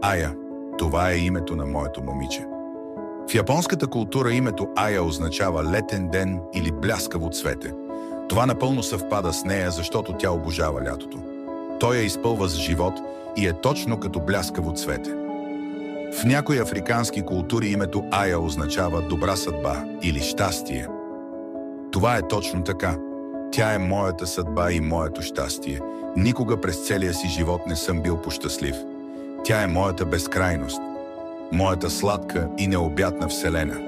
Ая. Това е името на моето момиче. В японската култура името Ая означава летен ден или бляскаво цвете. Това напълно съвпада с нея, защото тя обожава лятото. Той я изпълва с живот и е точно като бляскаво цвете. В някои африкански култури името Ая означава добра съдба или щастие. Това е точно така. Тя е моята съдба и моето щастие. Никога през целия си живот не съм бил пощастлив. Тя е моята безкрайност, моята сладка и необятна вселена.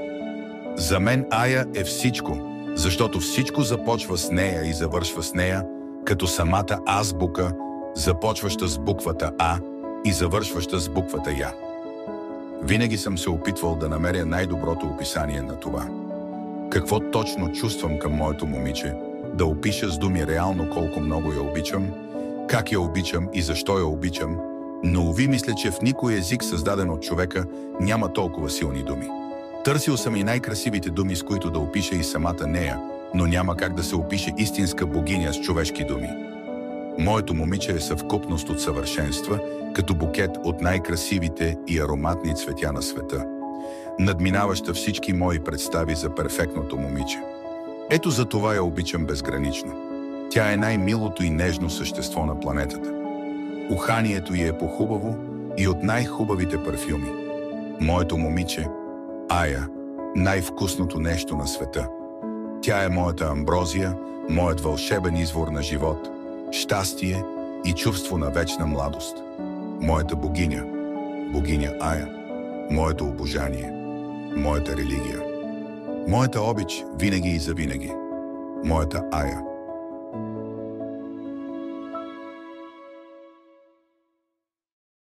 За мен Ая е всичко, защото всичко започва с нея и завършва с нея, като самата азбука, започваща с буквата А и завършваща с буквата Я. Винаги съм се опитвал да намеря най-доброто описание на това. Какво точно чувствам към моето момиче, да опиша с думи реално колко много я обичам, как я обичам и защо я обичам, но уви мисля, че в никой език, създаден от човека, няма толкова силни думи. Търсил съм и най-красивите думи, с които да опиша и самата нея, но няма как да се опише истинска богиня с човешки думи. Моето момиче е съвкупност от съвършенства, като букет от най-красивите и ароматни цветя на света, надминаваща всички мои представи за перфектното момиче. Ето за това я обичам безгранично. Тя е най-милото и нежно същество на планетата. Уханието й е по-хубаво и от най-хубавите парфюми. Моето момиче, Ая, най-вкусното нещо на света. Тя е моята амброзия, моят вълшебен извор на живот, щастие и чувство на вечна младост. Моята богиня, богиня Ая, моето обожание, моята религия, моята обич винаги и завинаги, моята Ая.